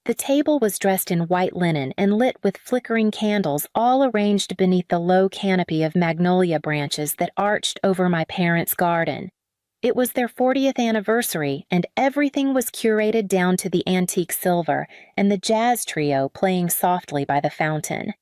The table was dressed in white linen and lit with flickering candles, all arranged beneath the low canopy of magnolia branches that arched over my parents' garden. It was their 40th anniversary, and everything was curated down to the antique silver and the jazz trio playing softly by the fountain.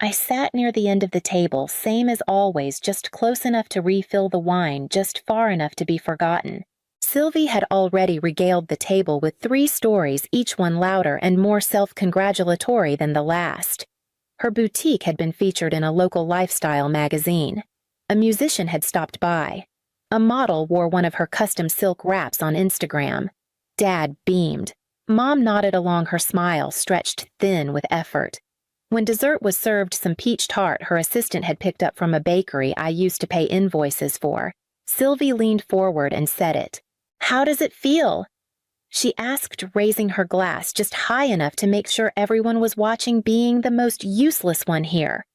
I sat near the end of the table, same as always, just close enough to refill the wine, just far enough to be forgotten. Sylvie had already regaled the table with 3 stories, each one louder and more self-congratulatory than the last. Her boutique had been featured in a local lifestyle magazine. A musician had stopped by. A model wore one of her custom silk wraps on Instagram. Dad beamed. Mom nodded along, her smile stretched thin with effort. When dessert was served, some peach tart her assistant had picked up from a bakery I used to pay invoices for. Sylvie leaned forward and said it. "How does it feel?" she asked, raising her glass just high enough to make sure everyone was watching, being the most useless one here.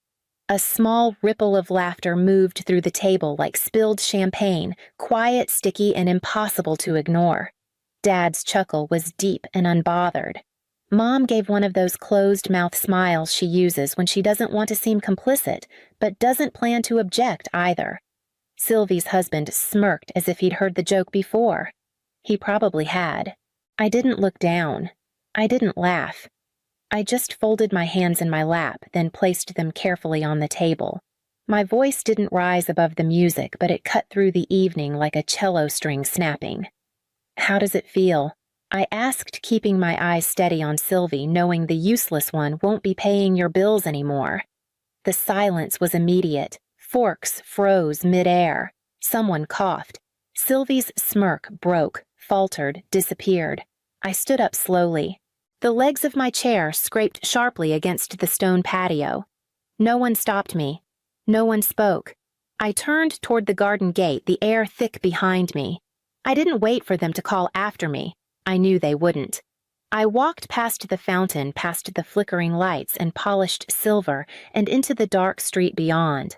A small ripple of laughter moved through the table like spilled champagne, quiet, sticky, and impossible to ignore. Dad's chuckle was deep and unbothered. Mom gave one of those closed-mouth smiles she uses when she doesn't want to seem complicit, but doesn't plan to object either. Sylvie's husband smirked as if he'd heard the joke before. He probably had. I didn't look down. I didn't laugh. I just folded my hands in my lap, then placed them carefully on the table. My voice didn't rise above the music, but it cut through the evening like a cello string snapping. "How does it feel?" I asked, keeping my eyes steady on Sylvie, knowing the useless one won't be paying your bills anymore. The silence was immediate. Forks froze mid-air. Someone coughed. Sylvie's smirk broke, faltered, disappeared. I stood up slowly. The legs of my chair scraped sharply against the stone patio. No one stopped me. No one spoke. I turned toward the garden gate, the air thick behind me. I didn't wait for them to call after me. I knew they wouldn't. I walked past the fountain, past the flickering lights and polished silver, and into the dark street beyond.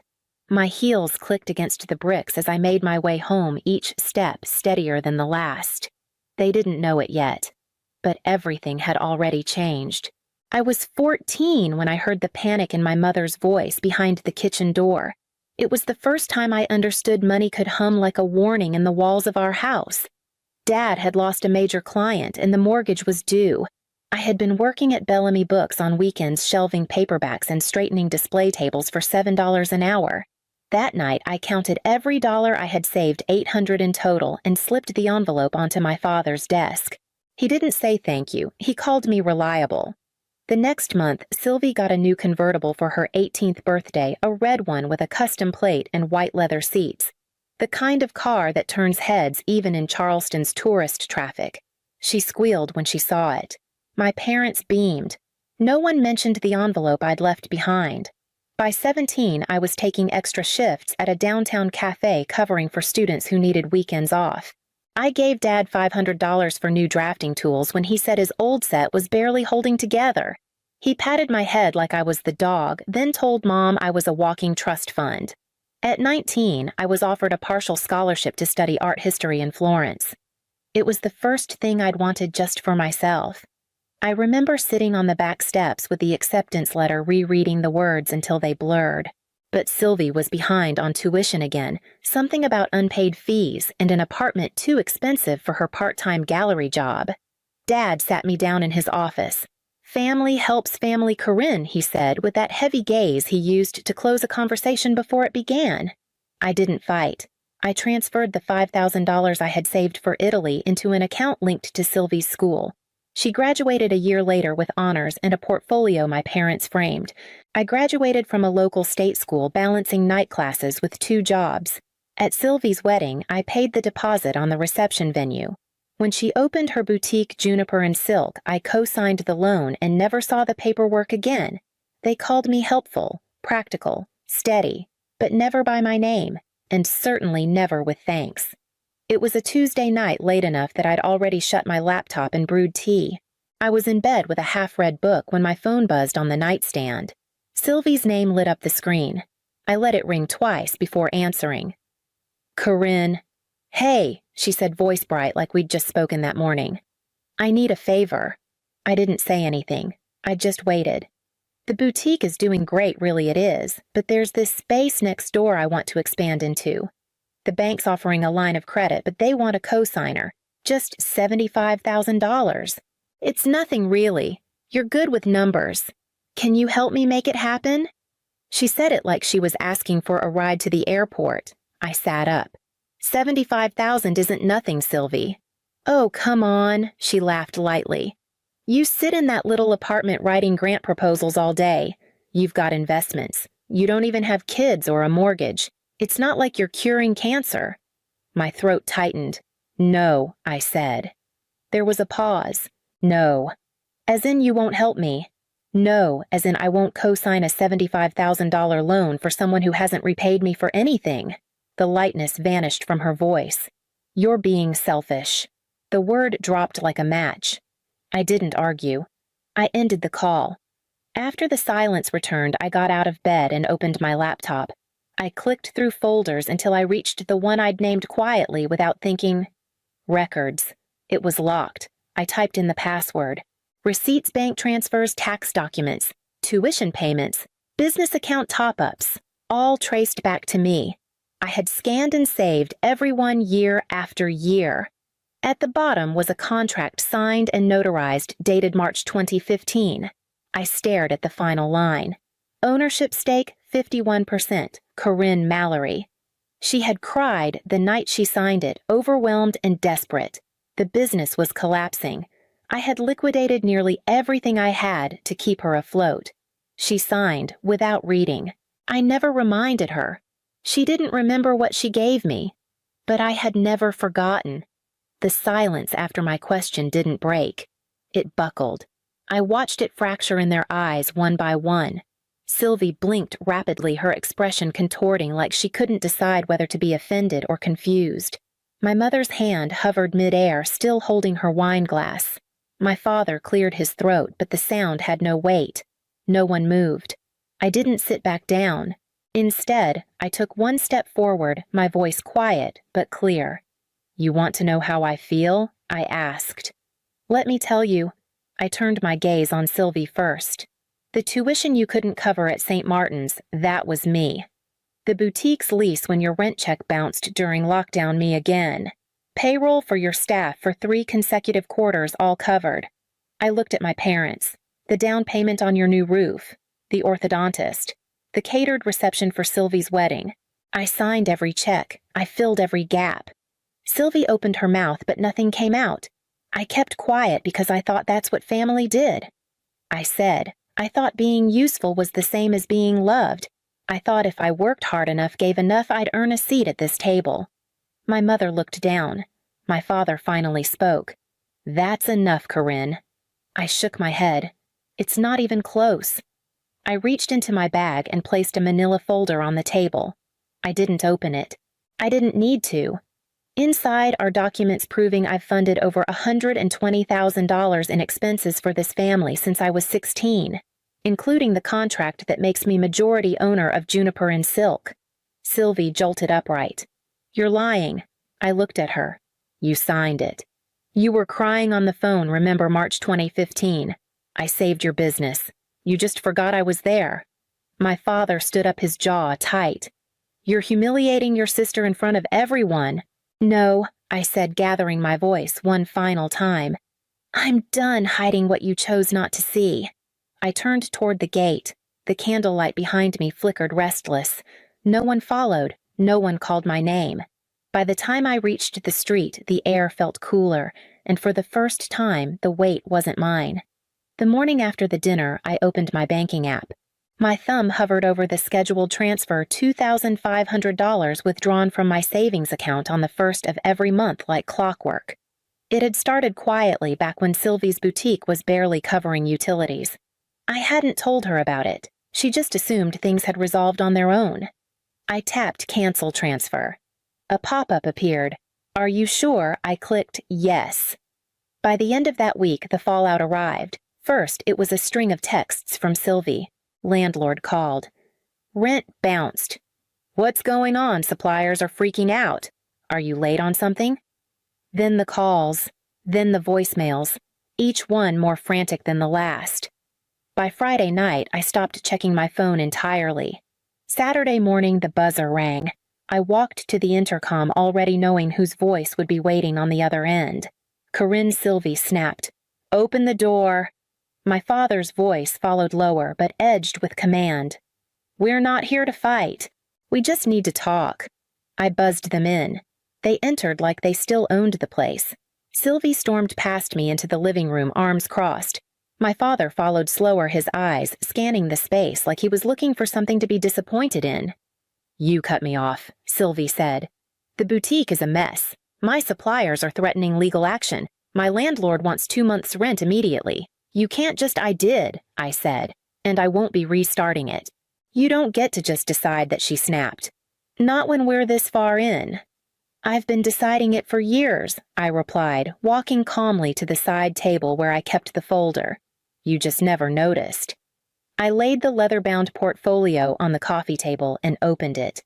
My heels clicked against the bricks as I made my way home, each step steadier than the last. They didn't know it yet, but everything had already changed. I was 14 when I heard the panic in my mother's voice behind the kitchen door. It was the first time I understood money could hum like a warning in the walls of our house. Dad had lost a major client and the mortgage was due. I had been working at Bellamy Books on weekends, shelving paperbacks and straightening display tables for $7 an hour. That night, I counted every dollar I had saved, $800 in total, and slipped the envelope onto my father's desk. He didn't say thank you. He called me reliable. The next month, Sylvie got a new convertible for her 18th birthday, a red one with a custom plate and white leather seats. The kind of car that turns heads even in Charleston's tourist traffic. She squealed when she saw it. My parents beamed. No one mentioned the envelope I'd left behind. By 17, I was taking extra shifts at a downtown cafe covering for students who needed weekends off. I gave Dad $500 for new drafting tools when he said his old set was barely holding together. He patted my head like I was the dog, then told Mom I was a walking trust fund. At 19, I was offered a partial scholarship to study art history in Florence. It was the first thing I'd wanted just for myself. I remember sitting on the back steps with the acceptance letter, rereading the words until they blurred. But Sylvie was behind on tuition again, something about unpaid fees and an apartment too expensive for her part-time gallery job. Dad sat me down in his office. "Family helps family, Corinne," he said, with that heavy gaze he used to close a conversation before it began. I didn't fight. I transferred the $5,000 I had saved for Italy into an account linked to Sylvie's school. She graduated a year later with honors and a portfolio my parents framed. I graduated from a local state school, balancing night classes with 2 jobs. At Sylvie's wedding, I paid the deposit on the reception venue. When she opened her boutique Juniper and Silk, I co-signed the loan and never saw the paperwork again. They called me helpful, practical, steady, but never by my name, and certainly never with thanks. It was a Tuesday night late enough that I'd already shut my laptop and brewed tea. I was in bed with a half-read book when my phone buzzed on the nightstand. Sylvie's name lit up the screen. I let it ring twice before answering. "Corinne." "Hey," she said, voice bright like we'd just spoken that morning. "I need a favor." I didn't say anything. I just waited. The boutique is doing great, really it is, but there's this space next door I want to expand into. The bank's offering a line of credit, but they want a cosigner. Just $75,000. It's nothing really. You're good with numbers. Can you help me make it happen? She said it like she was asking for a ride to the airport. I sat up. 75,000 isn't nothing, Sylvie. Oh, come on, she laughed lightly. You sit in that little apartment writing grant proposals all day. You've got investments. You don't even have kids or a mortgage. It's not like you're curing cancer. My throat tightened. No, I said. There was a pause. No. As in you won't help me. No, as in I won't co-sign a $75,000 loan for someone who hasn't repaid me for anything. The lightness vanished from her voice. You're being selfish. The word dropped like a match. I didn't argue. I ended the call. After the silence returned, I got out of bed and opened my laptop. I clicked through folders until I reached the one I'd named quietly without thinking. Records. It was locked. I typed in the password. Receipts, bank transfers, tax documents, tuition payments, business account top-ups, all traced back to me. I had scanned and saved everyone year after year. At the bottom was a contract signed and notarized dated March 2015. I stared at the final line. Ownership stake 51%, Corinne Mallory. She had cried the night she signed it, overwhelmed and desperate. The business was collapsing. I had liquidated nearly everything I had to keep her afloat. She signed without reading. I never reminded her. She didn't remember what she gave me. But I had never forgotten. The silence after my question didn't break. It buckled. I watched it fracture in their eyes one by one. Sylvie blinked rapidly, her expression contorting like she couldn't decide whether to be offended or confused. My mother's hand hovered midair, still holding her wine glass. My father cleared his throat, but the sound had no weight. No one moved. I didn't sit back down. Instead, I took one step forward, my voice quiet but clear. You want to know how I feel? I asked. Let me tell you. I turned my gaze on Sylvie first. The tuition you couldn't cover at St. Martin's, that was me. The boutique's lease when your rent check bounced during lockdown, me again. Payroll for your staff for 3 consecutive quarters, all covered. I looked at my parents. The down payment on your new roof. The orthodontist. The catered reception for Sylvie's wedding. I signed every check. I filled every gap. Sylvie opened her mouth, but nothing came out. I kept quiet because I thought that's what family did. I said, I thought being useful was the same as being loved. I thought if I worked hard enough, gave enough, I'd earn a seat at this table. My mother looked down. My father finally spoke. That's enough, Corinne. I shook my head. It's not even close. I reached into my bag and placed a manila folder on the table. I didn't open it. I didn't need to. Inside are documents proving I've funded over $120,000 in expenses for this family since I was 16, including the contract that makes me majority owner of Juniper and Silk. Sylvie jolted upright. You're lying. I looked at her. You signed it. You were crying on the phone, remember March 2015. I saved your business. You just forgot I was there. My father stood up, his jaw tight. You're humiliating your sister in front of everyone. No, I said, gathering my voice one final time. I'm done hiding what you chose not to see. I turned toward the gate. The candlelight behind me flickered restless. No one followed. No one called my name. By the time I reached the street, the air felt cooler, and for the first time, the weight wasn't mine. The morning after the dinner, I opened my banking app. My thumb hovered over the scheduled transfer $2,500 withdrawn from my savings account on the first of every month like clockwork. It had started quietly back when Sylvie's boutique was barely covering utilities. I hadn't told her about it. She just assumed things had resolved on their own. I tapped Cancel Transfer. A pop-up appeared. Are you sure? I clicked Yes. By the end of that week, the fallout arrived. First, it was a string of texts from Sylvie. Landlord called. Rent bounced. What's going on? Suppliers are freaking out. Are you late on something? Then the calls. Then the voicemails. each one more frantic than the last. By Friday night, I stopped checking my phone entirely. Saturday morning, the buzzer rang. I walked to the intercom already knowing whose voice would be waiting on the other end. Corinne Sylvie snapped, "Open the door." My father's voice followed lower but edged with command. "We're not here to fight. We just need to talk." I buzzed them in. They entered like they still owned the place. Sylvie stormed past me into the living room, arms crossed. My father followed slower, his eyes scanning the space like he was looking for something to be disappointed in. "You cut me off," Sylvie said. "The boutique is a mess. My suppliers are threatening legal action. My landlord wants 2 months' rent immediately. You can't just—" "I did," I said, "and I won't be restarting it." "You don't get to just decide that," she snapped. "Not when we're this far in." "I've been deciding it for years," I replied, walking calmly to the side table where I kept the folder. "You just never noticed." I laid the leather-bound portfolio on the coffee table and opened it.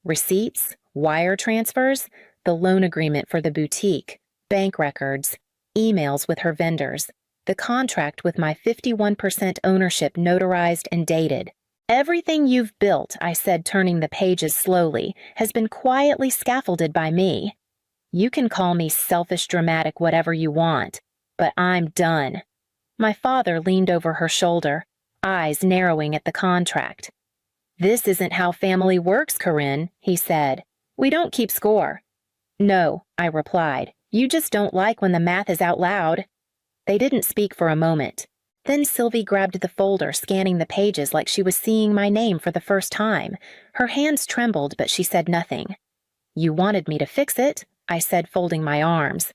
Receipts, wire transfers, the loan agreement for the boutique, bank records, emails with her vendors, the contract with my 51% ownership notarized and dated. "Everything you've built," I said, turning the pages slowly, "has been quietly scaffolded by me. You can call me selfish, dramatic, whatever you want, but I'm done." My father leaned over her shoulder, eyes narrowing at the contract. "This isn't how family works, Corinne," he said. "We don't keep score." "No," I replied. "You just don't like when the math is out loud." They didn't speak for a moment. Then Sylvie grabbed the folder, scanning the pages like she was seeing my name for the first time. Her hands trembled, but she said nothing. "You wanted me to fix it," I said, folding my arms.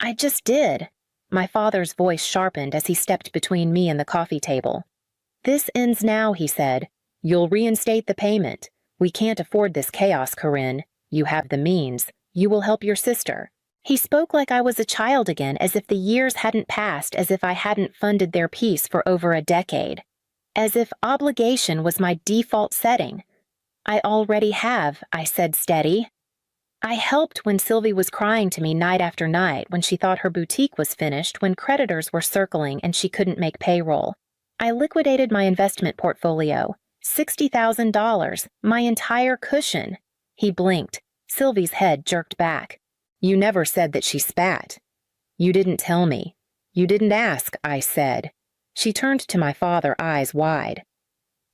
"I just did." My father's voice sharpened as he stepped between me and the coffee table. "This ends now," he said. "You'll reinstate the payment. We can't afford this chaos, Corinne. You have the means. You will help your sister." He spoke like I was a child again, as if the years hadn't passed, as if I hadn't funded their peace for over a decade. As if obligation was my default setting. "I already have," I said, steady. I helped when Sylvie was crying to me night after night, when she thought her boutique was finished, when creditors were circling and she couldn't make payroll. I liquidated my investment portfolio. $60,000, my entire cushion. He blinked. Sylvie's head jerked back. "You never said that she spat." "You didn't tell me. You didn't ask," I said. She turned to my father, eyes wide.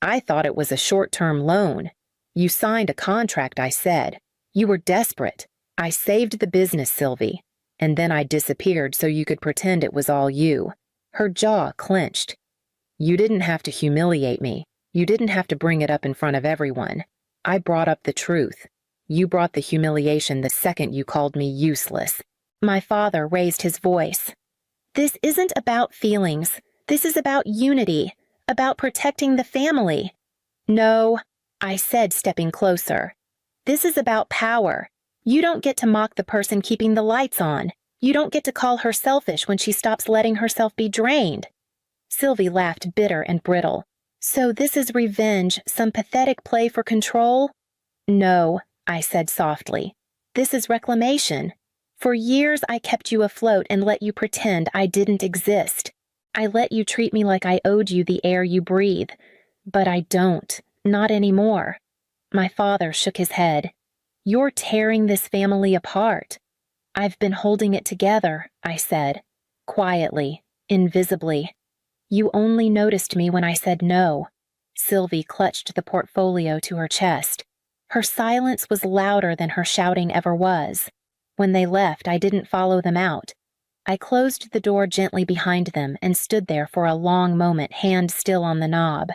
"I thought it was a short-term loan. You signed a contract," I said. "You were desperate. I saved the business, Sylvie. And then I disappeared so you could pretend it was all you." Her jaw clenched. "You didn't have to humiliate me. You didn't have to bring it up in front of everyone. I brought up the truth. You brought the humiliation the second you called me useless." My father raised his voice. "This isn't about feelings. This is about unity, about protecting the family." "No," I said, stepping closer. "This is about power. You don't get to mock the person keeping the lights on. You don't get to call her selfish when she stops letting herself be drained." Sylvie laughed, bitter and brittle. "So this is revenge, some pathetic play for control?" "No," I said softly. "This is reclamation. For years I kept you afloat and let you pretend I didn't exist. I let you treat me like I owed you the air you breathe. But I don't. Not anymore." My father shook his head. "You're tearing this family apart." "I've been holding it together," I said. Quietly, invisibly. "You only noticed me when I said no." Sylvie clutched the portfolio to her chest. Her silence was louder than her shouting ever was. When they left, I didn't follow them out. I closed the door gently behind them and stood there for a long moment, hand still on the knob.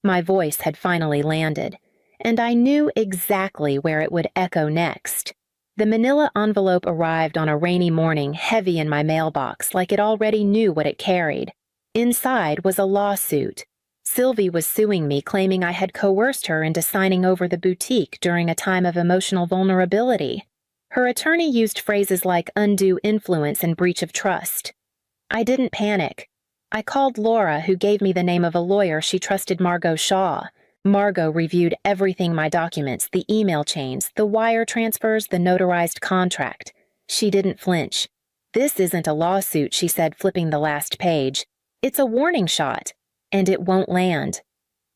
My voice had finally landed, and I knew exactly where it would echo next. The manila envelope arrived on a rainy morning, heavy in my mailbox, like it already knew what it carried. Inside was a lawsuit. Sylvie was suing me, claiming I had coerced her into signing over the boutique during a time of emotional vulnerability. Her attorney used phrases like undue influence and breach of trust. I didn't panic. I called Laura, who gave me the name of a lawyer she trusted, Margot Shaw. Margot reviewed everything: my documents, the email chains, the wire transfers, the notarized contract. She didn't flinch. "This isn't a lawsuit," she said, flipping the last page. "It's a warning shot, and it won't land."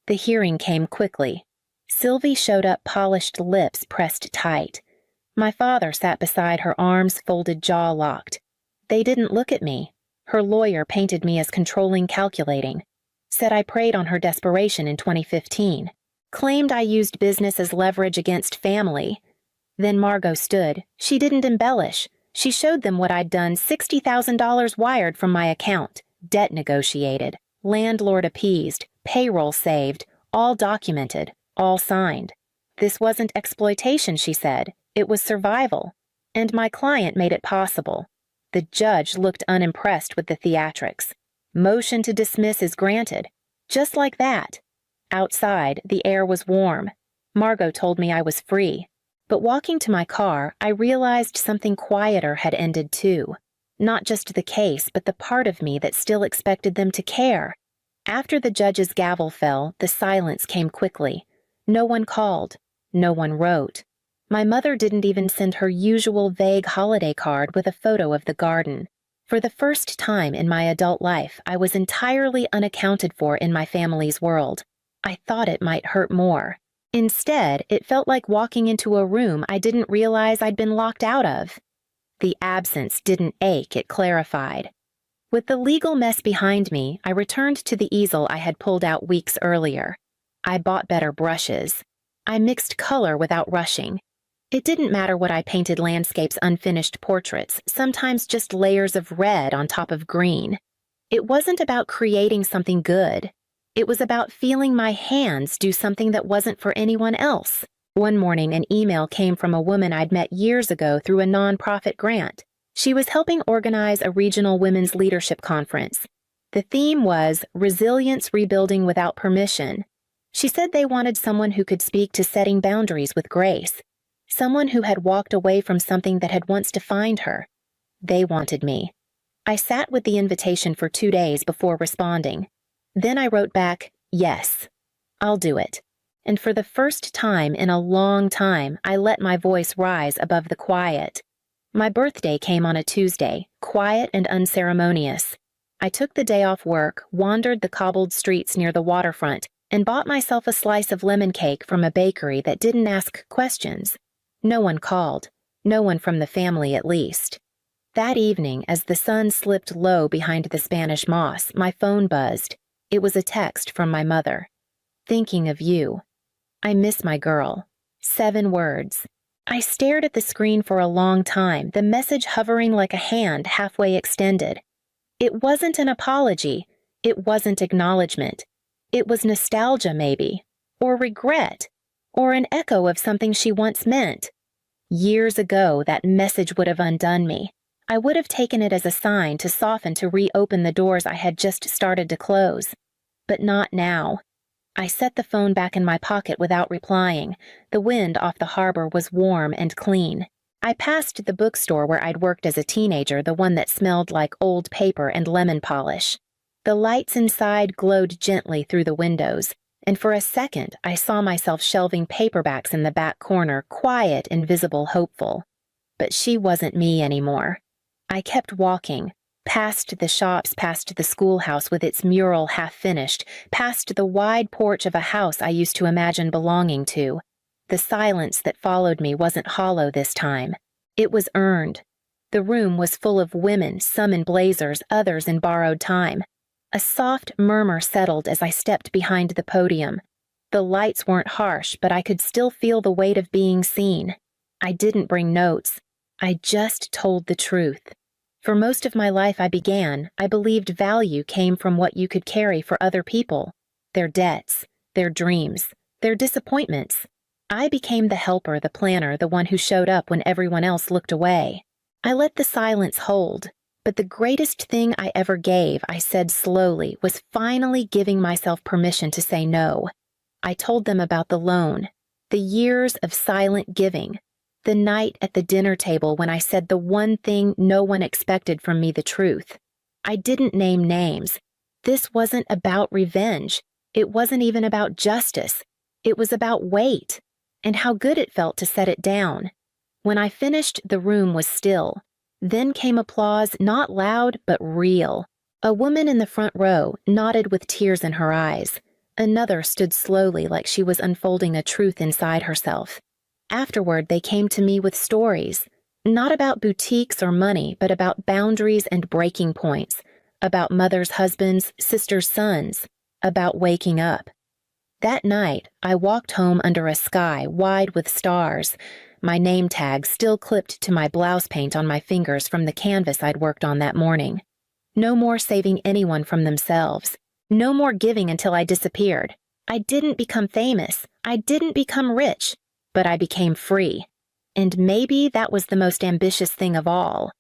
The hearing came quickly. Sylvie showed up, polished lips pressed tight. My father sat beside her, arms folded, jaw locked. They didn't look at me. Her lawyer painted me as controlling, calculating. Said I preyed on her desperation in 2015. Claimed I used business as leverage against family. Then Margot stood. She didn't embellish. She showed them what I'd done, $60,000 wired from my account, debt negotiated, landlord appeased, payroll saved, all documented, all signed. This wasn't exploitation, she said. It was survival. And my client made it possible. The judge looked unimpressed with the theatrics. Motion to dismiss is granted. Just like that. Outside, the air was warm. Margot told me I was free. But walking to my car, I realized something quieter had ended too. Not just the case, but the part of me that still expected them to care. After the judge's gavel fell, the silence came quickly. No one called. No one wrote. My mother didn't even send her usual vague holiday card with a photo of the garden. For the first time in my adult life, I was entirely unaccounted for in my family's world. I thought it might hurt more. Instead, it felt like walking into a room I didn't realize I'd been locked out of. The absence didn't ache, it clarified. With the legal mess behind me, I returned to the easel I had pulled out weeks earlier. I bought better brushes. I mixed color without rushing. It didn't matter what I painted, landscapes, unfinished portraits, sometimes just layers of red on top of green. It wasn't about creating something good. It was about feeling my hands do something that wasn't for anyone else. One morning, an email came from a woman I'd met years ago through a nonprofit grant. She was helping organize a regional women's leadership conference. The theme was Resilience Rebuilding Without Permission. She said they wanted someone who could speak to setting boundaries with grace. Someone who had walked away from something that had once defined her. They wanted me. I sat with the invitation for 2 days before responding. Then I wrote back, "Yes, I'll do it." And for the first time in a long time, I let my voice rise above the quiet. My birthday came on a Tuesday, quiet and unceremonious. I took the day off work, wandered the cobbled streets near the waterfront, and bought myself a slice of lemon cake from a bakery that didn't ask questions. No one called. No one from the family, at least. That evening, as the sun slipped low behind the Spanish moss, my phone buzzed. It was a text from my mother. "Thinking of you. I miss my girl." 7 words. I stared at the screen for a long time, the message hovering like a hand halfway extended. It wasn't an apology. It wasn't acknowledgement. It was nostalgia, maybe. Or regret. Or an echo of something she once meant. Years ago, that message would have undone me. I would have taken it as a sign to soften, to reopen the doors I had just started to close. But not now. I set the phone back in my pocket without replying. The wind off the harbor was warm and clean. I passed the bookstore where I'd worked as a teenager, the one that smelled like old paper and lemon polish. The lights inside glowed gently through the windows, and for a second I saw myself shelving paperbacks in the back corner, quiet, invisible, hopeful. But she wasn't me anymore. I kept walking, past the shops, past the schoolhouse with its mural half-finished, past the wide porch of a house I used to imagine belonging to. The silence that followed me wasn't hollow this time. It was earned. The room was full of women, some in blazers, others in borrowed time. A soft murmur settled as I stepped behind the podium. The lights weren't harsh, but I could still feel the weight of being seen. I didn't bring notes. I just told the truth. For most of my life I believed value came from what you could carry for other people. Their debts, their dreams, their disappointments. I became the helper, the planner, the one who showed up when everyone else looked away. I let the silence hold. But the greatest thing I ever gave, I said slowly, was finally giving myself permission to say no. I told them about the loan, the years of silent giving, the night at the dinner table when I said the one thing no one expected from me, the truth. I didn't name names. This wasn't about revenge. It wasn't even about justice. It was about weight, and how good it felt to set it down. When I finished, the room was still. Then came applause, not loud, but real. A woman in the front row nodded with tears in her eyes. Another stood slowly like she was unfolding a truth inside herself. Afterward, they came to me with stories, not about boutiques or money, but about boundaries and breaking points, about mothers' husbands, sisters' sons, about waking up. That night, I walked home under a sky wide with stars, my name tag still clipped to my blouse paint on my fingers from the canvas I'd worked on that morning. No more saving anyone from themselves. No more giving until I disappeared. I didn't become famous. I didn't become rich. But I became free. And maybe that was the most ambitious thing of all.